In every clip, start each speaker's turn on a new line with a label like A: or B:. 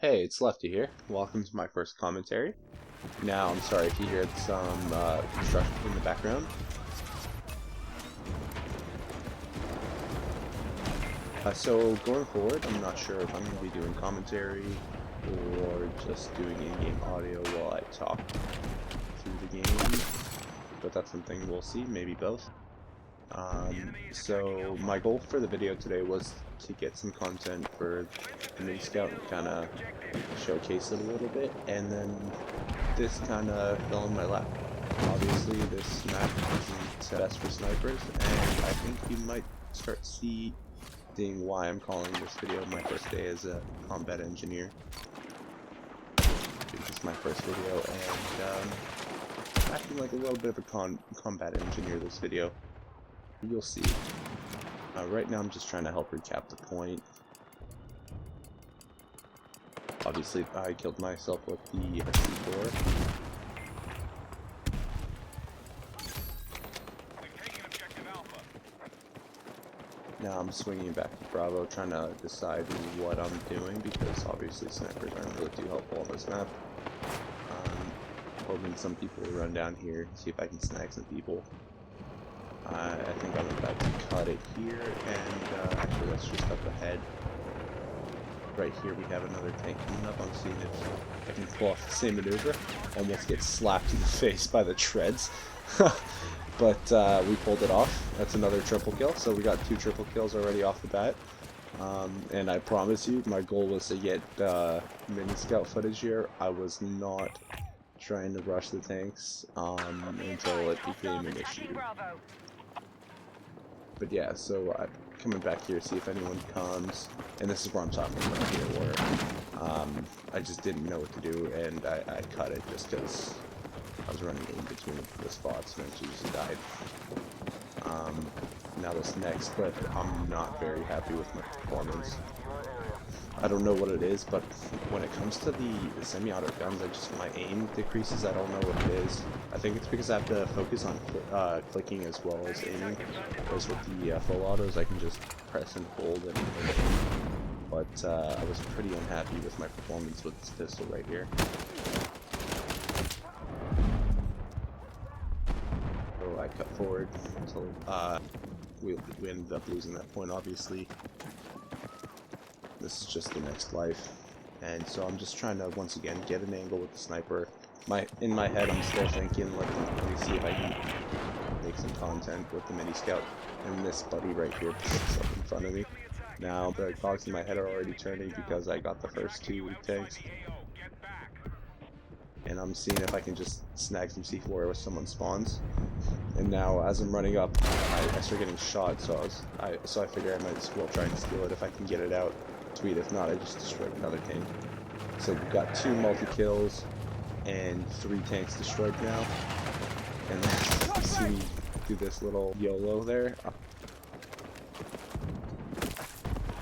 A: Hey, it's Lefty here. Welcome to my first commentary. Now, I'm sorry if you heard some construction in the background. So going forward, I'm not sure if I'm going to be doing commentary or just doing in-game audio while I talk through the game, but that's something we'll see, maybe both. So my goal for the video today was to get some content for the mini scout and kind of showcase it a little bit, and then this kind of fell in my lap. Obviously this map isn't best for snipers, and I think you might start seeing why I'm calling this video my first day as a combat engineer. It's my first video, and acting like a little bit of a combat engineer this video. You'll see. Right now I'm just trying to help recap the point. Obviously I killed myself with the C4. Now I'm swinging back to Bravo, trying to decide what I'm doing, because obviously snipers aren't really too helpful on this map. Hoping some people will run down here, see if I can snag some people. I think I'm about to cut it here, and actually that's just up ahead. Right here we have another tank coming up. I'm seeing if I can pull off the same maneuver. Almost get slapped in the face by the treads. But we pulled it off. That's another triple kill, so we got 2 triple kills already off the bat. And I promise you, my goal was to get mini scout footage here. I was not trying to rush the tanks until it became an issue. But yeah, so I'm coming back here, see if anyone comes, and this is where I'm talking about here, where I just didn't know what to do, and I cut it just because I was running in between the spots and she just died. Now this next clip, I'm not very happy with my performance. I don't know what it is, but when it comes to the semi-auto guns, my aim decreases. I don't know what it is. I think it's because I have to focus on clicking as well as aiming. Whereas with the full autos, I can just press and hold and aim. But I was pretty unhappy with my performance with this pistol right here. So I cut forward until we ended up losing that point, obviously. This is just the next life, and so I'm just trying to once again get an angle with the sniper. In my head I'm still thinking, let me see if I can make some content with the mini scout, and this buddy right here picks up in front of me. Now the cogs in my head are already turning because I got the first 2 tanks, and I'm seeing if I can just snag some C4 if someone spawns. And now as I'm running up, I start getting shot, so I figure I might as well try and steal it if I can get it out. Sweet, if not, I just destroyed another tank. So we've got 2 multi-kills and 3 tanks destroyed now. And then you see me do this little YOLO there.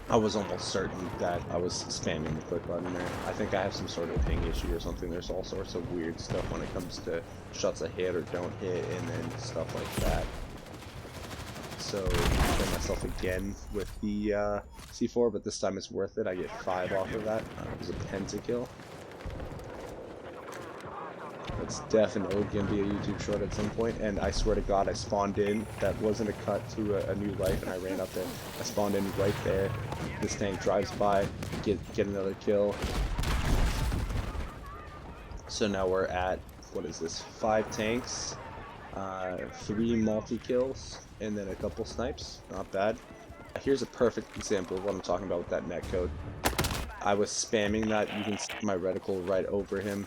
A: I was almost certain that I was spamming the click button there. I think I have some sort of ping issue or something. There's all sorts of weird stuff when it comes to shots that hit or don't hit, and then stuff like that. So I kill myself again with the C4, but this time it's worth it. I get 5 off of that. It was a pentakill. It's definitely going to be a YouTube short at some point, and I swear to God, I spawned in. That wasn't a cut to a new life, and I ran up there. I spawned in right there. This tank drives by, get another kill. So now we're at, what is this, 5 tanks, 3 multi-kills, and then a couple snipes. Not bad. Here's a perfect example of what I'm talking about with that netcode. I was spamming that. You can see my reticle right over him.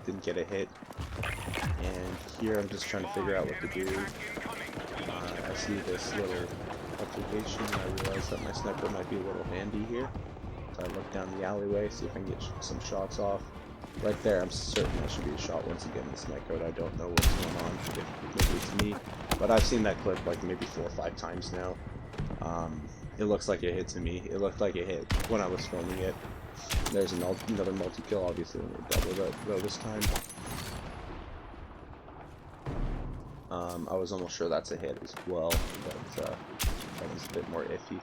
A: Didn't get a hit. And here I'm just trying to figure out what to do. I see this little application, and I realize that my sniper might be a little handy here. So I look down the alleyway, see if I can get some shots off. Right there, I'm certain that should be a shot once again. This netcode, I don't know what's going on. Maybe it's me, but I've seen that clip like maybe 4 or 5 times now. It looks like it hit to me. It looked like it hit when I was filming it. There's another multi-kill, obviously, double though this time. I was almost sure that's a hit as well, but that was a bit more iffy.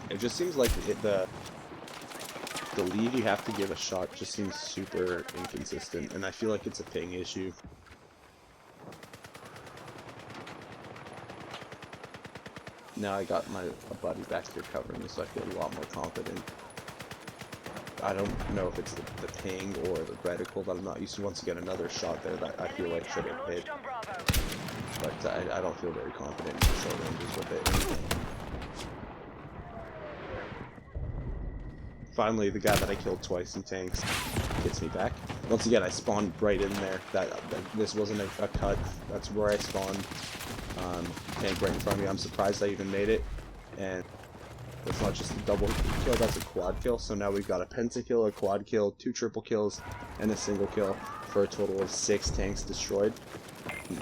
A: It just seems like the lead you have to give a shot just seems super inconsistent, and I feel like it's a ping issue. Now I got a buddy back here covering me, so I feel a lot more confident. I don't know if it's the ping or the reticle that I'm not used to. Once again, another shot there that I feel like should have hit, but I don't feel very confident in the short ranges with it. Finally, the guy that I killed twice in tanks hits me back. Once again, I spawned right in there. This wasn't a cut. That's where I spawned. Tank right in front of me. I'm surprised I even made it. And it's not just a double kill, that's a quad kill. So now we've got a pentakill, a quad kill, 2 triple kills, and a single kill for a total of 6 tanks destroyed.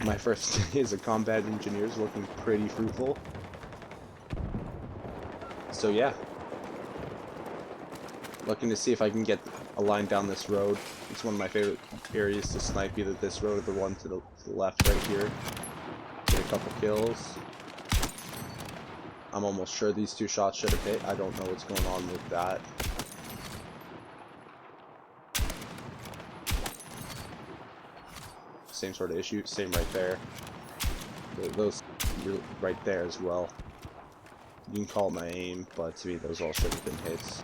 A: My first day as a combat engineer is looking pretty fruitful. So yeah. Looking to see if I can get a line down this road. It's one of my favorite areas to snipe, either this road or the one to the left right here. Get a couple kills. I'm almost sure these 2 shots should have hit. I don't know what's going on with that. Same sort of issue. Same right there. Those right there as well. You can call my aim, but to me those all should have been hits.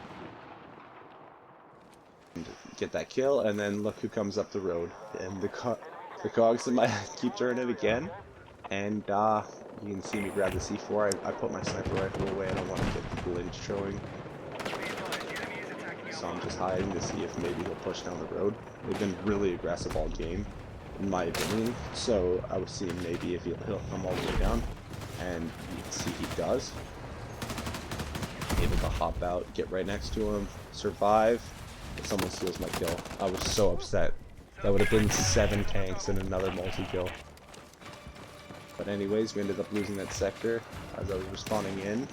A: Get that kill, and then look who comes up the road. And the cogs in my head keep turning again. And you can see me grab the C4. I put my sniper rifle away. I don't want to get the glitch showing. So I'm just hiding to see if maybe he'll push down the road. They've been really aggressive all game, in my opinion. So I was seeing maybe if he'll come all the way down. And you can see he does. Able to hop out, get right next to him, survive. If someone steals my kill. I was so upset. That would have been 7 tanks and another multi-kill. But anyways, we ended up losing that sector as I was respawning in.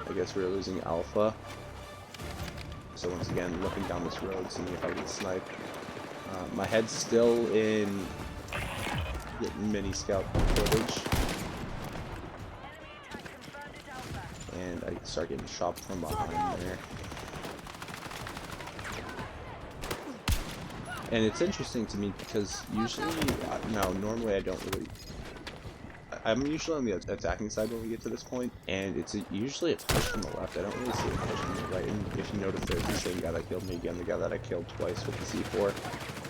A: I guess we were losing Alpha. So once again, looking down this road, seeing if I can snipe. My head's still in mini scout footage. And I start getting shot from behind there. And it's interesting to me because usually, normally I don't really, I'm usually on the attacking side when we get to this point, and it's usually a push from the left. I don't really see a push from the right, and if you notice there's the same guy that killed me again, the guy that I killed twice with the C4.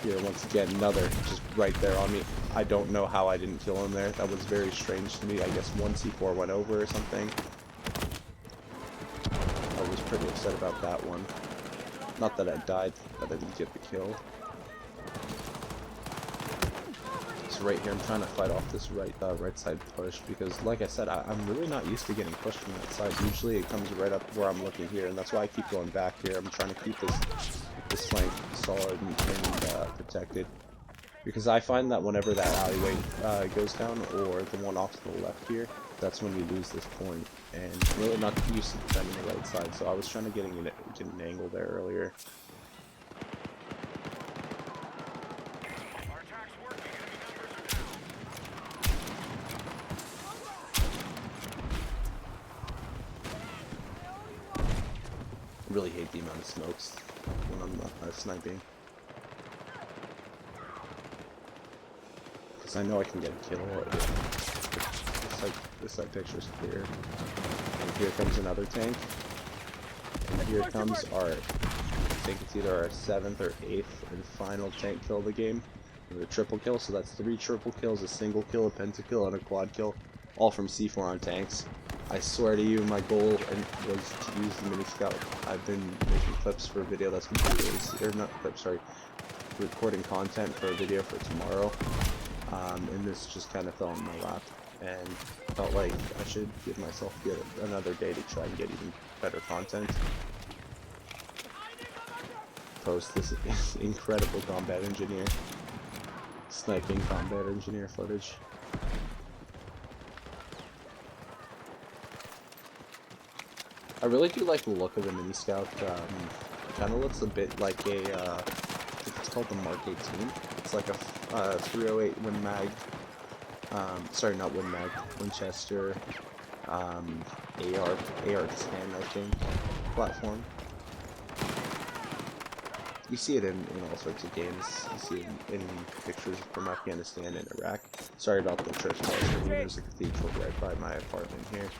A: Here, once again, another, just right there on me. I don't know how I didn't kill him there. That was very strange to me. I guess one C4 went over or something. I was pretty upset about that one. Not that I died, but I didn't get the kill. So right here, I'm trying to fight off this right side push because, like I said, I'm really not used to getting pushed from that side. Usually it comes right up where I'm looking here, and that's why I keep going back here. I'm trying to keep this flank solid and protected. Because I find that whenever that alleyway goes down, or the one off to the left here, that's when we lose this point. And I'm really not used to defending the right side, so I was trying to get an angle there earlier. I really hate the amount of smokes when I'm sniping. Because I know I can get a kill. This side picture is clear. And here comes another tank. And here comes our, I think it's either our 7th or 8th and final tank kill of the game. With a triple kill, so that's 3 triple kills, a single kill, a pentakill, and a quad kill. All from C4 on tanks. I swear to you, my goal was to use the mini scout. I've been making clips for a video that's going to be released, or not clips, sorry, recording content for a video for tomorrow. And this just kind of fell in my lap, and felt like I should give myself another day to try and get even better content. Post this incredible combat engineer, sniping combat engineer footage. I really do like the look of the mini scout. Kind of looks a bit like a, I think it's called the Mark 18. It's like a 308 Win Mag. Sorry, not Win Mag. Winchester. AR-10, I think. Platform. You see it in all sorts of games. You see it in pictures from Afghanistan and Iraq. Sorry about the church bells. There's a cathedral right by my apartment here.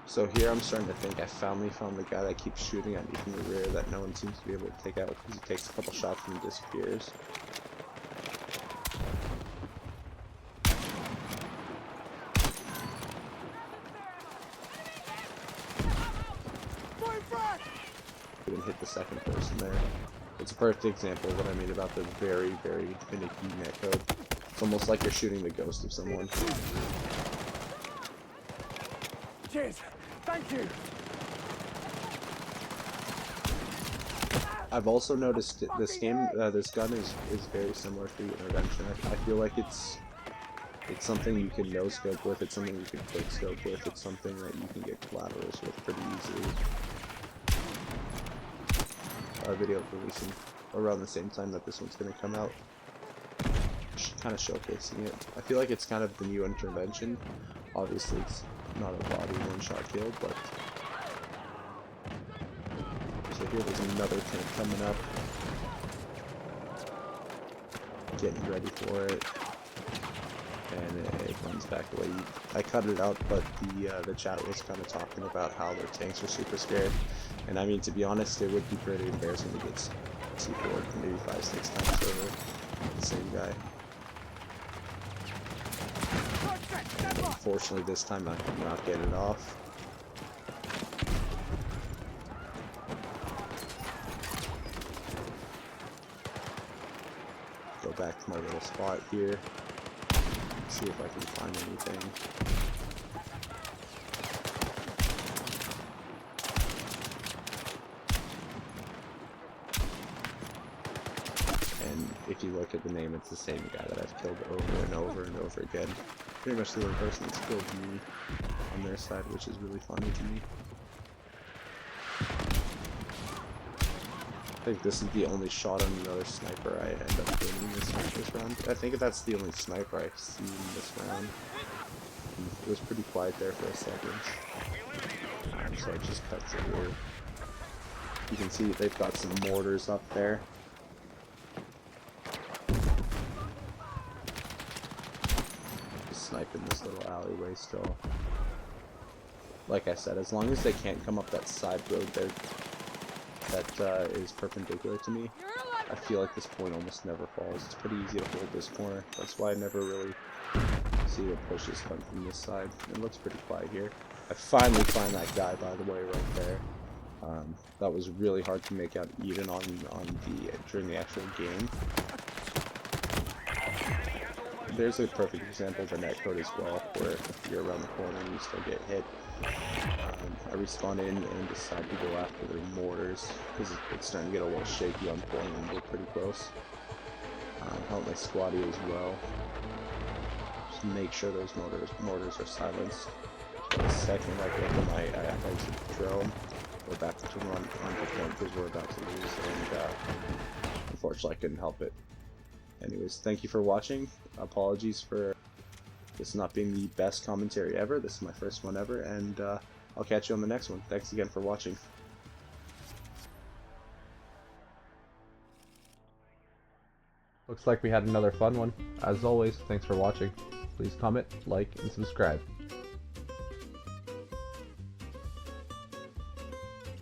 A: So here I'm starting to think I finally found the guy that keeps shooting at me from the rear that no one seems to be able to take out because he takes a couple shots and disappears. Didn't hit the second person there. It's a perfect example of what I mean about the very, very finicky netcode. It's almost like you're shooting the ghost of someone.
B: Cheers! Thank you!
A: I've also noticed this game, this gun is very similar to the intervention. I feel like it's something you can no scope with, it's something you can quick scope with, it's something that you can get collaterals with pretty easily. Video releasing around the same time that this one's going to come out, kind of showcasing it. I feel like it's kind of the new intervention. Obviously it's not a body one-shot kill, but so here there's another tank coming up, getting ready for it, and it runs back away. I cut it out, but the chat was kind of talking about how their tanks are super scared. And I mean, to be honest, it would be pretty embarrassing to get C4'd maybe 5-6 times over the same guy. And unfortunately, this time I could not get it off. Go back to my little spot here. See if I can find anything. If you look at the name, it's the same guy that I've killed over and over and over again. Pretty much the only person that's killed me on their side, which is really funny to me. I think this is the only shot on another sniper I end up getting this round. I think that's the only sniper I've seen this round. It was pretty quiet there for a second. So I just cut through. You can see they've got some mortars up there. Sniping this little alleyway still. Like I said, as long as they can't come up that side road there that is perpendicular to me, I feel like this point almost never falls. It's pretty easy to hold this corner. That's why I never really see the pushes come from this side. It looks pretty quiet here. I finally find that guy, by the way, right there. That was really hard to make out even during the actual game. There's a perfect example of a netcode as well, where if you're around the corner and you still get hit. I respawn in and decide to go after their mortars, because it's starting to get a little shaky on point and we're pretty close. Help my squatty as well. Just make sure those mortars are silenced. The second I get them, I exit the drone. We're back to run on the point because we're about to lose, and unfortunately I couldn't help it. Anyways, thank you for watching. Apologies for this not being the best commentary ever. This is my first one ever, and I'll catch you on the next one. Thanks again for watching.
C: Looks like we had another fun one. As always, thanks for watching. Please comment, like, and subscribe.